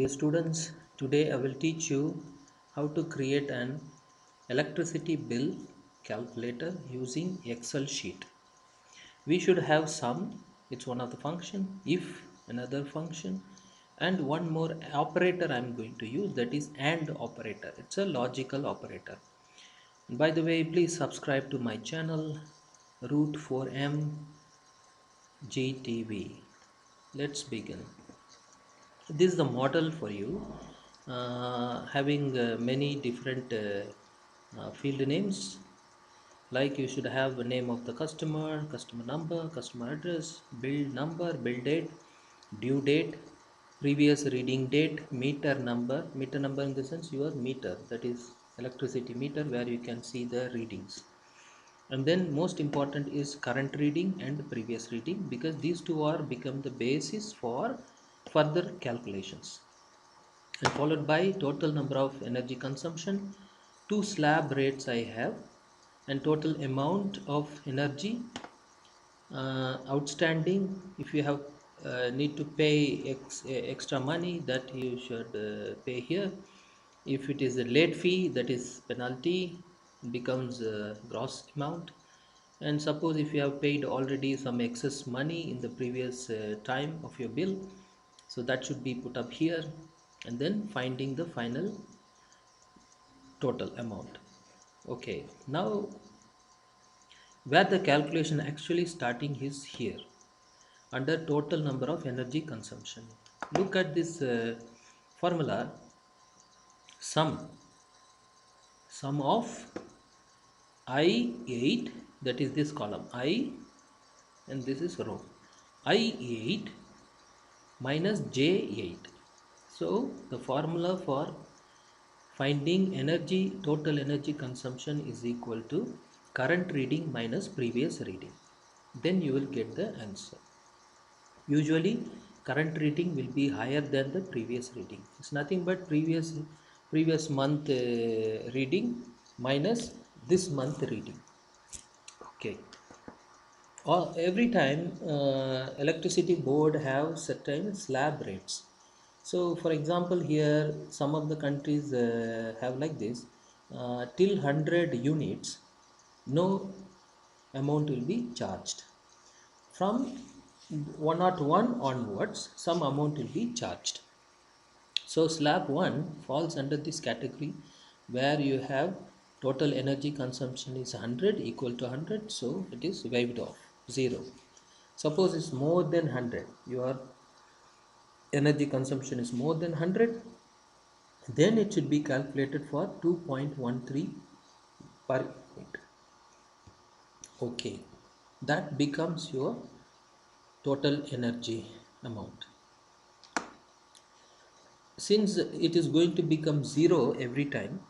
Dear students, today I will teach you how to create an electricity bill calculator using Excel sheet. We should have sum, it's one of the function, if another function, and one more operator I am going to use, that is AND operator. It's a logical operator. And by the way, please subscribe to my channel Root 4M GTV. Let's begin. This is the model for you, having many different field names, like you should have the name of the customer, customer number, customer address, bill number, bill date, due date, previous reading date, meter number in the sense your meter, that is electricity meter where you can see the readings. And then most important is current reading and previous reading, because these two are become the basis for further calculations, and followed by total number of energy consumption, two slab rates I have, and total amount of energy outstanding. If you have need to pay extra money, that you should pay here. If it is a late fee, that is penalty, becomes gross amount. And suppose if you have paid already some excess money in the previous time of your bill, so that should be put up here, and then finding the final total amount. Okay, now where the calculation actually starting is here under total number of energy consumption. Look at this formula, sum of I8, that is this column I, and this is row I8 minus J8. So the formula for finding energy, total energy consumption, is equal to current reading minus previous reading. Then you will get the answer. Usually current reading will be higher than the previous reading. It's nothing but previous month reading minus this month reading. Okay, every time electricity board have certain slab rates. So for example, here some of the countries have like this, till 100 units no amount will be charged. From 101 onwards some amount will be charged. So slab 1 falls under this category, where you have total energy consumption is 100 equal to 100, so it is waived off 0. Suppose it's more than 100, your energy consumption is more than 100, then it should be calculated for 2.13 per unit. Okay, that becomes your total energy amount. Since it is going to become 0 every time,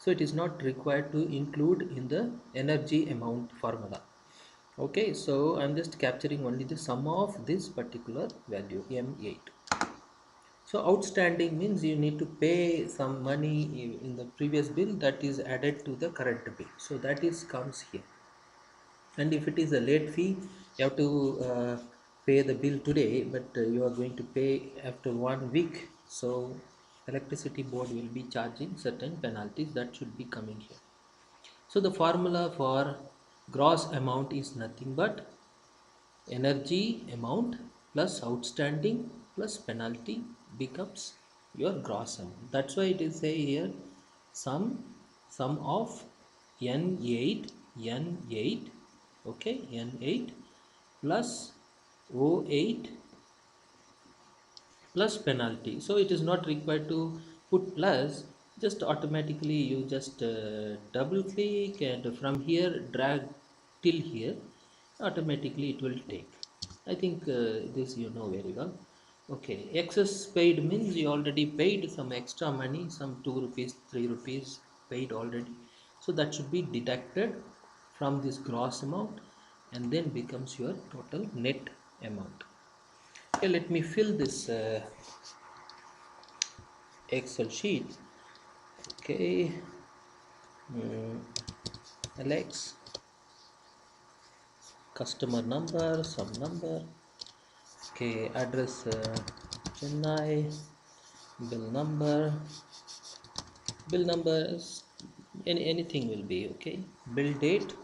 so it is not required to include in the energy amount formula. Okay, so I'm just capturing only the sum of this particular value M8. So outstanding means you need to pay some money in the previous bill, that is added to the current bill, so that is comes here. And if it is a late fee, you have to pay the bill today, but you are going to pay after 1 week, so electricity board will be charging certain penalties that should be coming here. So the formula for gross amount is nothing but energy amount plus outstanding plus penalty becomes your gross amount. That's why it is say here sum of N8 N8, okay, N8 plus O8 plus penalty. So it is not required to put plus, just automatically you just double click and from here drag till here, automatically it will take. I think this you know very well. Okay, excess paid means you already paid some extra money, some 2 rupees 3 rupees paid already, so that should be deducted from this gross amount, and then becomes your total net amount. Okay, let me fill this Excel sheet. Okay, Alex, customer number, some number. Okay, address Chennai, bill number, bill number is anything will be okay. Bill date,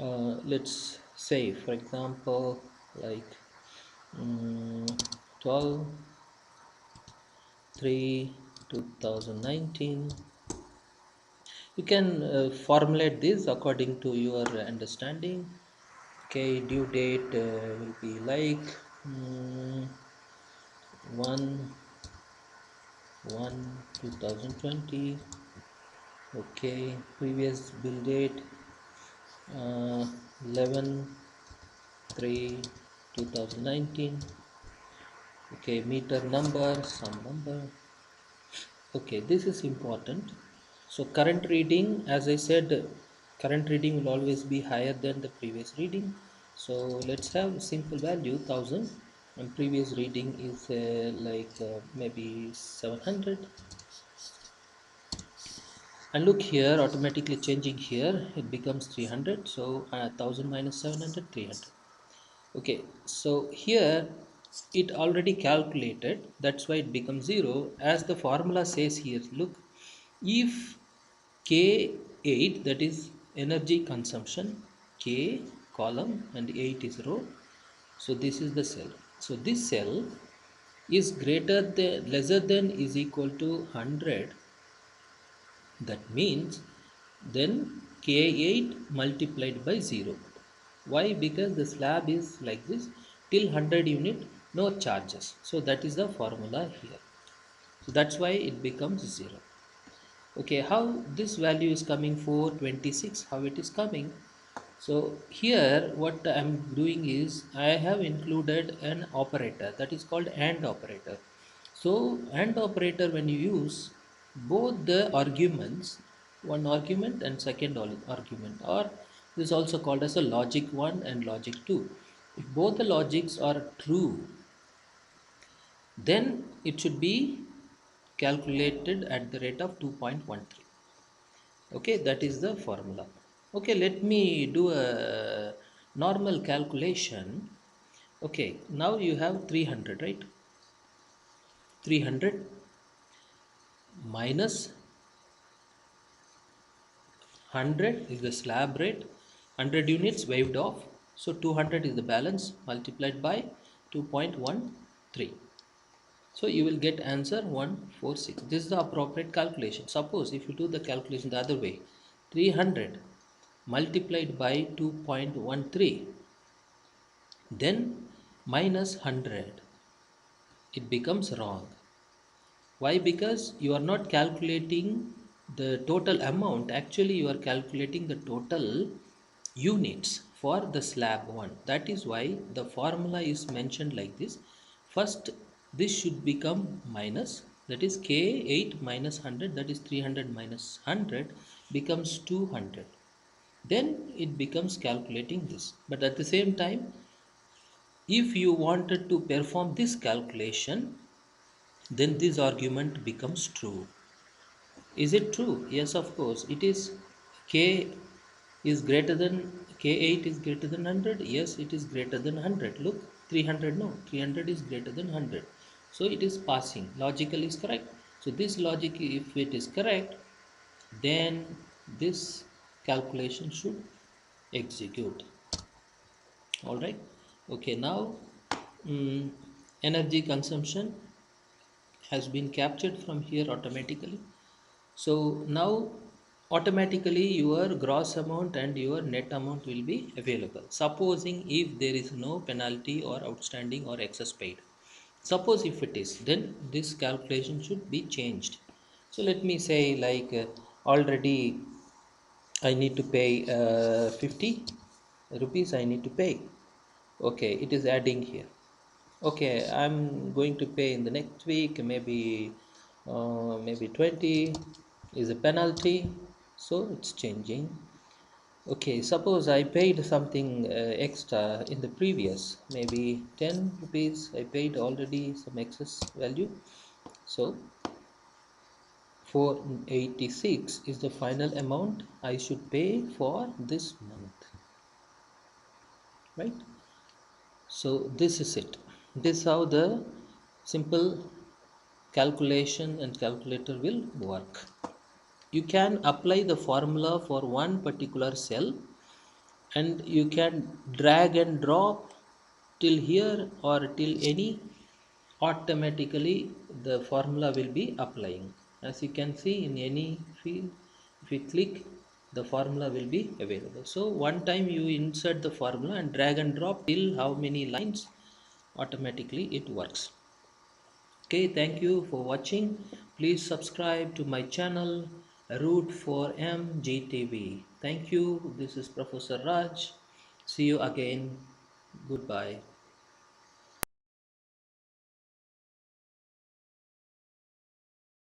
let's say for example like 12 3 2019. You can formulate this according to your understanding. Okay, due date will be like 1 1 2020. Okay, previous bill date 11 3 2019. Okay, meter number, some number. Okay, this is important. So current reading, as I said, current reading will always be higher than the previous reading. So let's have simple value 1000, and previous reading is maybe 700. And look here, automatically changing here, it becomes 300. So 1000 minus 700, 300. Okay, so here it already calculated, that's why it becomes 0. As the formula says here, look, if K8, that is energy consumption, K column and 8 is row, so this is the cell. So this cell is greater than, lesser than, is equal to 100. That means then K8 multiplied by 0. Why? Because the slab is like this, till 100 unit, no charges. So that is the formula here. So that's why it becomes 0. Okay, how this value is coming, 426, how it is coming? So here what I am doing is I have included an operator that is called AND operator. So AND operator, when you use both the arguments, one argument and second argument, or this is also called as a logic 1 and logic 2. If both the logics are true, then it should be calculated at the rate of 2.13. Okay, that is the formula. Okay, let me do a normal calculation. Okay, now you have 300, right? 300 minus 100 is the slab rate, 100 units waived off, so 200 is the balance, multiplied by 2.13. So you will get answer 146. This is the appropriate calculation. Suppose if you do the calculation the other way, 300 multiplied by 2.13, then minus 100, it becomes wrong. Why? Because you are not calculating the total amount. Actually, you are calculating the total units for the slab 1. That is why the formula is mentioned like this. First, this should become minus, that is K8 minus 100, that is 300 minus 100 becomes 200. Then it becomes calculating this. But at the same time, if you wanted to perform this calculation, then this argument becomes true. Is it true? Yes, of course. It is. K is greater than, K8 is greater than 100. Yes, it is greater than 100. Look, 300, no, 300 is greater than 100. So it is passing. Logical is correct. So this logic, if it is correct, then this calculation should execute. All right. Okay, now energy consumption has been captured from here automatically. So now automatically your gross amount and your net amount will be available, supposing if there is no penalty or outstanding or excess paid. Suppose if it is, then this calculation should be changed. So let me say like already I need to pay 50 rupees I need to pay. Okay, it is adding here. Okay, I'm going to pay in the next week, maybe 20 is a penalty, so it's changing. Okay, suppose I paid something extra in the previous, maybe 10 rupees I paid already, some excess value. So 486 is the final amount I should pay for this month, right? So this is it. This is how the simple calculation and calculator will work. You can apply the formula for one particular cell, and you can drag and drop till here or till any, automatically the formula will be applying. As you can see, in any field, if you click, the formula will be available. So one time you insert the formula and drag and drop till how many lines, automatically it works. Okay, thank you for watching. Please subscribe to my channel Root for MGTV. Thank you. This is Professor Raj. See you again. Goodbye.